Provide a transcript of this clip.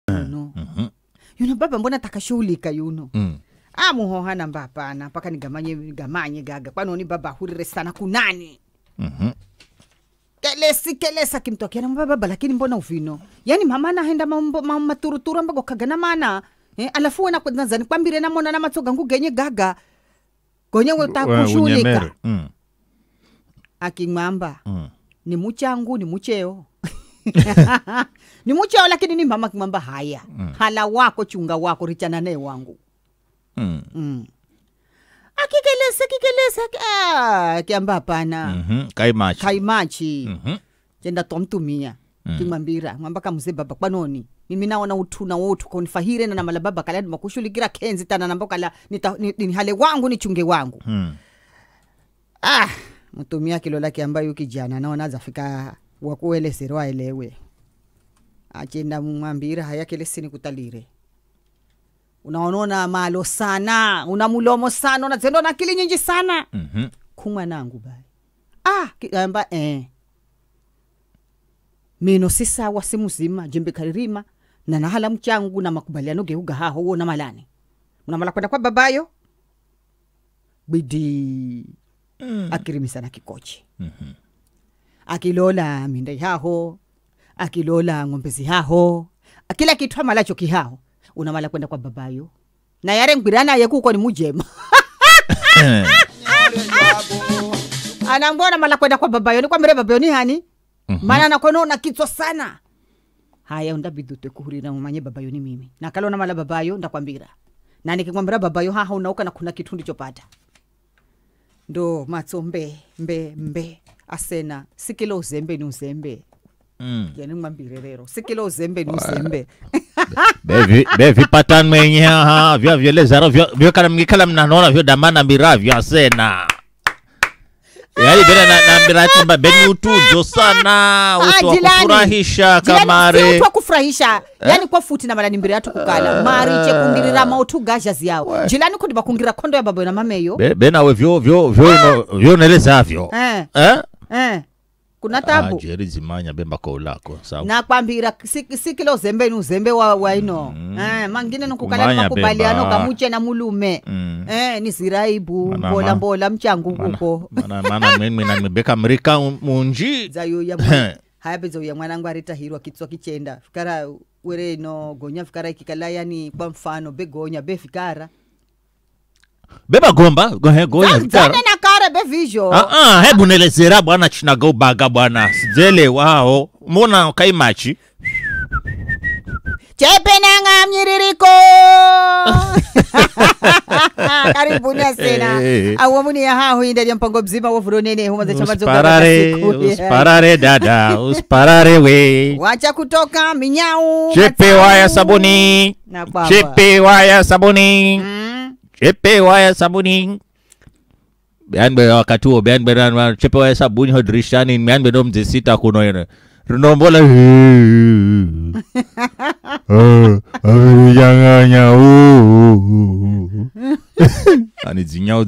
yuno. Yuno baba mbona takashughulika yuno. Muhohana mbapana paka nigamanye gaga. Kwanoni baba hurire sana kunani. Kelesa kimtokea na baba lakini mbona uvino. Yani mama anaenda maturuturu ambago kagana mana. Alafu wana kwanza kwambire na mona na matsoga ngugenye gaga. Gonye utakushughulika. Akimwamba. Ni muchangu ni mucheo. Ni mucheo lakini ni mama kimwamba haya. Hala wako chunga wako richana naye wangu. Akikelesa kiamba hapana. Kaimachi. Jenda tomtumia. Kimwambira mwamba kamze baba kwanoni. Mimi naona utuna wotu konifahire na namala baba kala makushulikira kenzi tana namba kala ni hale wangu ni chunge wangu. Mtumia kilola kiamba yu kijana naona zafika wakuelesero aelewe. Achenda mwambira haya kelesini kutalire. Unaonona malo sana, unamulomo sana, unazendo na akili nyingi sana. Kumwa nangu bai. Kiamba Mino sisa wasimuzima jimbe karirima na nahala mchangu na makubaliano geuga haho uona malani. Unamala kwenda kwa babayo? Bidi akirimisa na kikochi. Akilola mindai haho, akilola ngombezi haho, akila kitu malacho kihaho. Unamala kwenda kwa babayo. Na yare ngwirana yekuko ni mujema. Anambona mala kwenda kwa babayo. Ni kwa mire babayo ni hani? Mana nakono na kitso sana. Haya undabidute kuhurira mumanye babayo ni mimi. Nakalona mala babayo ndakwambira. Na nikikwambira babayo haha unauka na kuna kitu ndichopata. Ndo matsombe mbe asena sikilo uzembe ni uzembe. Yani mwambirerero sikilo uzembe ni uzembe. Bevi patan mwenye ha vyo lezaro vyo kala mnanona vyo damana miravyo asena. Yani bena na mirati mba beni utuzo sana. Utu wa kufurahisha kamare. Jilani utu wa kufurahisha. Yani kwa futi na mala nimbiri atu kukala. Mariche kungirira mautu gajazi yao. Jilani kundi kungira kondo ya babo na mameyo. Bena we vyo neleza vyo. Kuna tabu. Jeri zimanya bemba koulako. Na kwambira sikilo uzembe ni uzembe wa ino. Mangine nukukala makubaliano kamuche na mulume. Ni ziraibu. Mbola mchangu kuko. Mana mimi na mbeka Amerika munji. Zayo ya mwana. Haya bezo ya mwana ngwarita hirwa kitso kichenda. Fikara were no gonya fikara ikikala yani kwa mfano begonya be fikara. Beba gomba, gonya fikara. Zane na kare be vijo. Hebu nelezera bwana chinaga ubaga bwana. Sijele wao. Mbona kaimachi? Chepe nanga mnyiririko. Karibuni asena. Awamuni ya hahu inda mpango mzima wa furonene humaza chamazo Usparare dada, usparare we. Wacha kutoka minyau. Chepe waya sabuni. Chepe waya sabuni. Chepe waya sabuni. Bianbe wakati huo bianbe na chepe waya sabuni hodirishani bianbe ndo mzesita kuno yene. Renombola Yanganya Ani zinyao